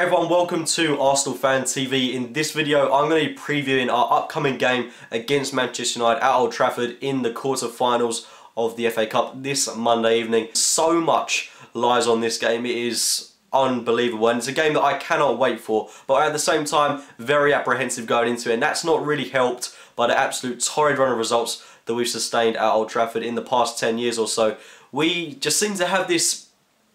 Hey everyone, welcome to Arsenal Fan TV. In this video, I'm going to be previewing our upcoming game against Manchester United at Old Trafford in the quarter-finals of the FA Cup this Monday evening. So much lies on this game. It is unbelievable, and it's a game that I cannot wait for, but at the same time, very apprehensive going into it, and that's not really helped by the absolute torrid run of results that we've sustained at Old Trafford in the past 10 years or so. We just seem to have this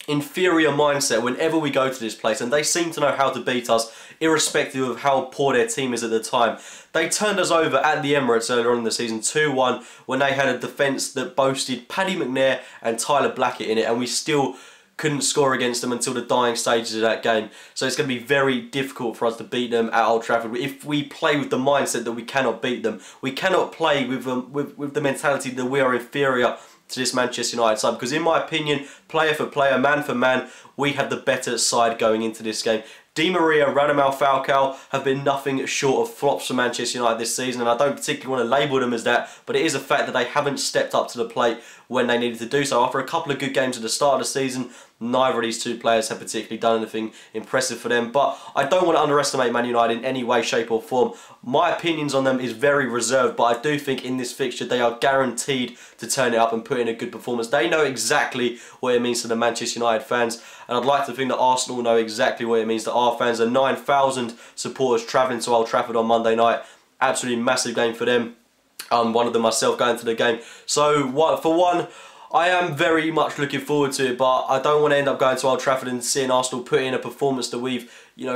inferior mindset whenever we go to this place, and they seem to know how to beat us irrespective of how poor their team is at the time. They turned us over at the Emirates earlier on in the season 2-1 when they had a defence that boasted Paddy McNair and Tyler Blackett in it, and we still couldn't score against them until the dying stages of that game. So it's going to be very difficult for us to beat them at Old Trafford if we play with the mindset that we cannot beat them. We cannot play with the mentality that we are inferior to this Manchester United side, because in my opinion, player for player, man for man, we had the better side going into this game. Di Maria, Radamel Falcao have been nothing short of flops for Manchester United this season, and I don't particularly want to label them as that, but it is a fact that they haven't stepped up to the plate when they needed to do so. After a couple of good games at the start of the season, neither of these two players have particularly done anything impressive for them, but I don't want to underestimate Man United in any way, shape or form. My opinions on them is very reserved, but I do think in this fixture they are guaranteed to turn it up and put in a good performance. They know exactly what it means to the Manchester United fans, and I'd like to think that Arsenal know exactly what it means to our fans. The 9,000 supporters travelling to Old Trafford on Monday night, absolutely massive game for them. One of them myself going to the game. So for one, I am very much looking forward to it, but I don't want to end up going to Old Trafford and seeing Arsenal put in a performance that we've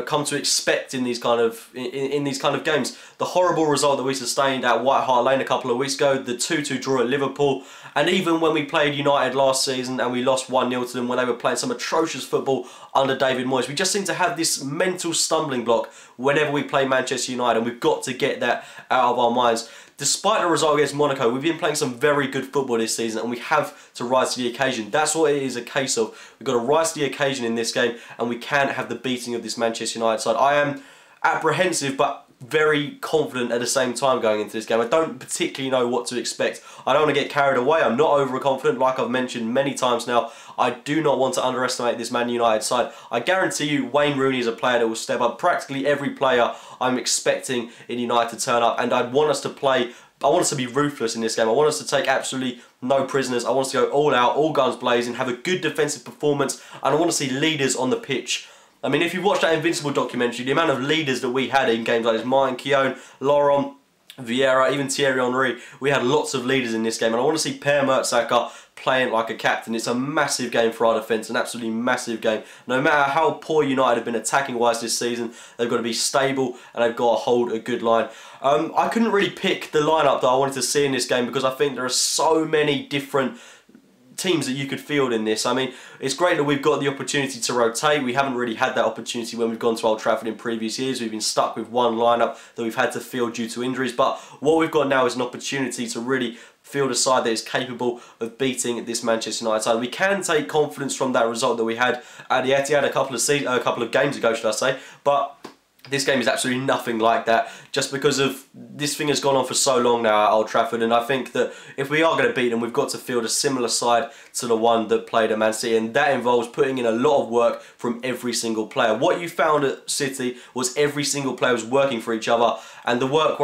come to expect in these kind of games. The horrible result that we sustained at White Hart Lane a couple of weeks ago, the 2-2 draw at Liverpool, and even when we played United last season and we lost 1-0 to them when they were playing some atrocious football under David Moyes. We just seem to have this mental stumbling block whenever we play Manchester United, and we've got to get that out of our minds. Despite the result against Monaco, we've been playing some very good football this season, and we have to rise to the occasion. That's what it is a case of. We've got to rise to the occasion in this game, and we can't have the beating of this Manchester United side. I am apprehensive, but very confident at the same time going into this game. I don't particularly know what to expect. I don't want to get carried away. I'm not overconfident, like I've mentioned many times now. I do not want to underestimate this Man United side. I guarantee you Wayne Rooney is a player that will step up. Practically every player I'm expecting in United to turn up, and I'd want us to play. I want us to be ruthless in this game. I want us to take absolutely no prisoners. I want us to go all out, all guns blazing, have a good defensive performance, and I want to see leaders on the pitch. I mean, if you watch that Invincible documentary, the amount of leaders that we had in games like this, Martin Keown, Laurent, Vieira, even Thierry Henry, we had lots of leaders in this game, and I want to see Per Mertesacker playing like a captain. It's a massive game for our defence, an absolutely massive game. No matter how poor United have been attacking-wise this season, they've got to be stable and they've got to hold a good line. I couldn't really pick the lineup that I wanted to see in this game because I think there are so many different teams that you could field in this. I mean, it's great that we've got the opportunity to rotate. We haven't really had that opportunity when we've gone to Old Trafford in previous years. We've been stuck with one lineup that we've had to field due to injuries, but what we've got now is an opportunity to really field a side that is capable of beating this Manchester United side. We can take confidence from that result that we had at the Etihad a couple of games ago, should I say, but this game is absolutely nothing like that, just because of this thing has gone on for so long now at Old Trafford, and I think that if we are going to beat them, we've got to field a similar side to the one that played at Man City, and that involves putting in a lot of work from every single player. What you found at City was every single player was working for each other, and the work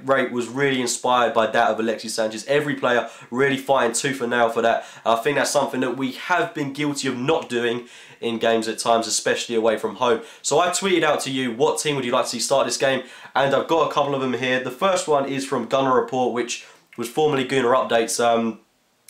rate was really inspired by that of Alexis Sanchez. Every player really fighting tooth and nail for that. And I think that's something that we have been guilty of not doing in games at times, especially away from home. So I tweeted out to you, what team would you like to see start this game? And I've got a couple of them here. The first one is from Gunner Report, which was formerly Gooner Updates.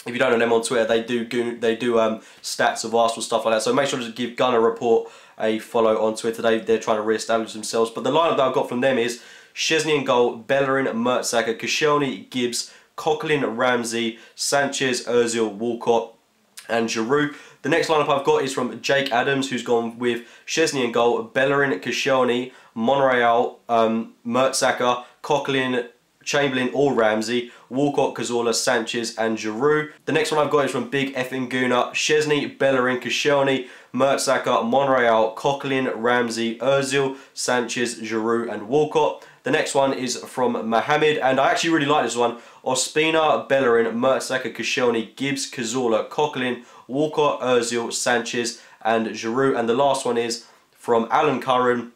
If you don't know them on Twitter, they do stats of Arsenal, stuff like that. So make sure to give Gunner Report a follow on Twitter. They're trying to re-establish themselves. But the lineup that I've got from them is Szczesny in goal, Bellerin, Mertesacker, Koscielny, Gibbs, Coquelin, Ramsey, Sanchez, Ozil, Walcott, and Giroud. The next lineup I've got is from Jake Adams, who's gone with Szczesny in goal, Bellerin, Koscielny, Monreal, Mertesacker, Coquelin, Chamberlain or Ramsey, Walcott, Cazorla, Sanchez and Giroud. The next one I've got is from Big Effing Gooner, Szczesny, Bellerin, Koscielny, Mertesacker, Monreal, Coquelin, Ramsey, Ozil, Sanchez, Giroud and Walcott. The next one is from Mohamed, and I actually really like this one. Ospina, Bellerin, Mertesacker, Koscielny, Gibbs, Cazorla, Coquelin, Walcott, Ozil, Sanchez and Giroud. And the last one is from Alan Curran,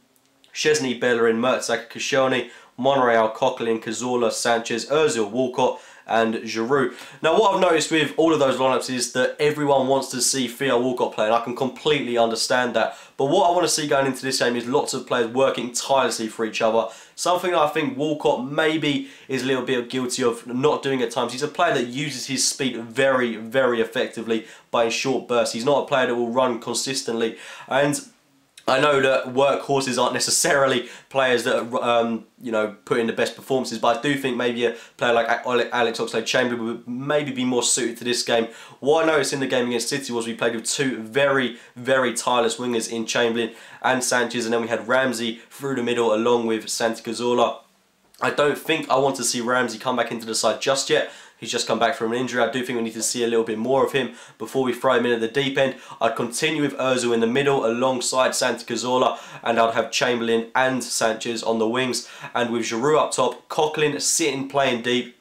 Szczesny, Bellerin, Mertesacker, Koscielny, Monreal, Coquelin, Cazorla, Sanchez, Ozil, Walcott and Giroud. Now what I've noticed with all of those lineups is that everyone wants to see Theo Walcott play, and I can completely understand that. But what I want to see going into this game is lots of players working tirelessly for each other. Something I think Walcott maybe is a little bit guilty of not doing at times. He's a player that uses his speed very, very effectively by short bursts. He's not a player that will run consistently, and I know that workhorses aren't necessarily players that you know, put in the best performances, but I do think maybe a player like Alex Oxlade-Chamberlain would maybe be more suited to this game. What I noticed in the game against City was we played with two very, very tireless wingers in Chamberlain and Sanchez, and then we had Ramsey through the middle along with Santi Cazorla. I don't think I want to see Ramsey come back into the side just yet. He's just come back from an injury. I do think we need to see a little bit more of him before we throw him in at the deep end. I'd continue with Ozil in the middle alongside Santi Cazorla, and I'd have Chamberlain and Sanchez on the wings. And with Giroud up top, Coquelin sitting playing deep.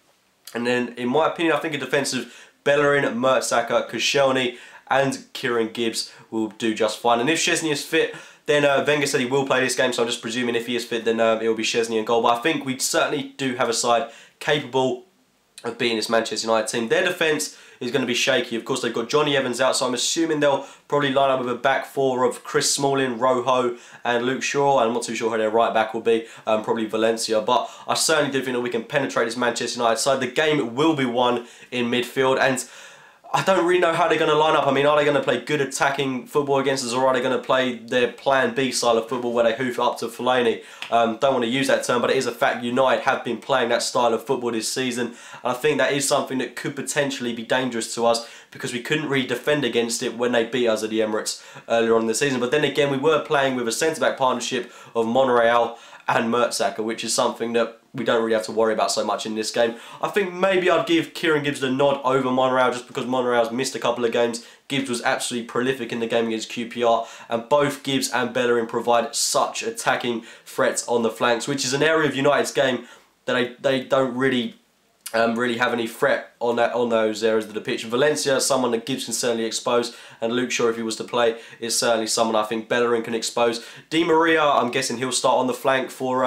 And then, in my opinion, I think a defensive Bellerin, Mertesacker, Koscielny and Kieran Gibbs will do just fine. And if Szczesny is fit, then Wenger said he will play this game, so I'm just presuming if he is fit, then it will be Szczesny in goal. But I think we certainly do have a side capable of beating this Manchester United team. Their defence is going to be shaky. Of course, they've got Johnny Evans out, so I'm assuming they'll probably line up with a back four of Chris Smalling, Rojo and Luke Shaw. I'm not too sure who their right back will be, probably Valencia. But I certainly do think that we can penetrate this Manchester United side. The game will be won in midfield, and I don't really know how they're going to line up. I mean, are they going to play good attacking football against us, or are they going to play their plan B style of football where they hoof up to Fellaini? Don't want to use that term, but it is a fact United have been playing that style of football this season. And I think that is something that could potentially be dangerous to us, because we couldn't really defend against it when they beat us at the Emirates earlier on in the season. But then again, we were playing with a centre-back partnership of Monreal and Mertesacker, which is something that we don't really have to worry about so much in this game. I think maybe I'd give Kieran Gibbs the nod over Monreal, just because Monreal's missed a couple of games. Gibbs was absolutely prolific in the game against QPR, and both Gibbs and Bellerin provide such attacking threats on the flanks, which is an area of United's game that they don't really have any threat on those areas of the pitch. Valencia is someone that Gibbs can certainly expose, and Luke Shaw, if he was to play, is certainly someone I think Bellerin can expose. Di Maria, I'm guessing he'll start on the flank for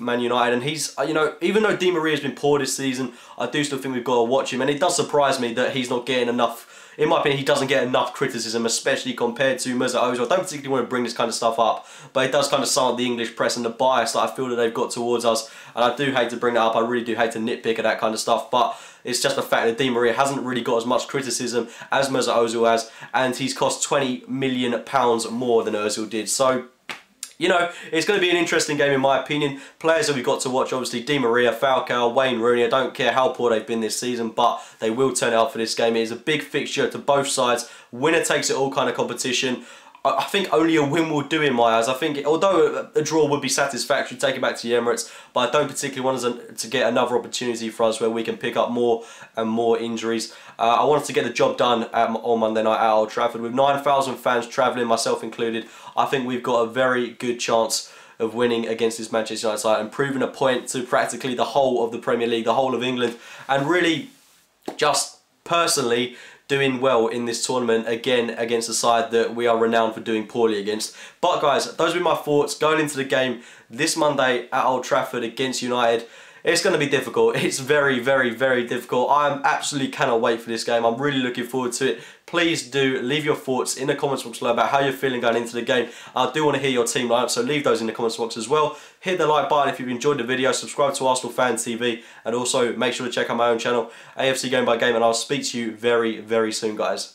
Man United, and he's, you know, even though Di Maria has been poor this season, I do still think we've got to watch him, and it does surprise me that he's not getting enough. In my opinion, he doesn't get enough criticism, especially compared to Mesut Ozil. I don't particularly want to bring this kind of stuff up, but it does kind of sum up the English press and the bias that I feel that they've got towards us, and I do hate to bring that up. I really do hate to nitpick at that kind of stuff, but it's just the fact that Di Maria hasn't really got as much criticism as Mesut Ozil has, and he's cost £20 million more than Ozil did. So, you know, it's going to be an interesting game in my opinion. Players that we've got to watch, obviously, Di Maria, Falcao, Wayne Rooney. I don't care how poor they've been this season, but they will turn it up for this game. It is a big fixture to both sides. Winner takes it all kind of competition. I think only a win will do in my eyes. I think, although a draw would be satisfactory, take it back to the Emirates, but I don't particularly want us to get another opportunity for us where we can pick up more and more injuries. I wanted to get the job done on Monday night at Old Trafford. With 9,000 fans travelling, myself included, I think we've got a very good chance of winning against this Manchester United side and proving a point to practically the whole of the Premier League, the whole of England, and really just personally doing well in this tournament again against a side that we are renowned for doing poorly against. But guys, those were my thoughts going into the game this Monday at Old Trafford against United. It's going to be difficult. It's very, very, very difficult. I absolutely cannot wait for this game. I'm really looking forward to it. Please do leave your thoughts in the comments box below about how you're feeling going into the game. I do want to hear your team lineup, so leave those in the comments box as well. Hit the like button if you've enjoyed the video. Subscribe to Arsenal Fan TV, and also make sure to check out my own channel, AFC Game by Game, and I'll speak to you very, very soon, guys.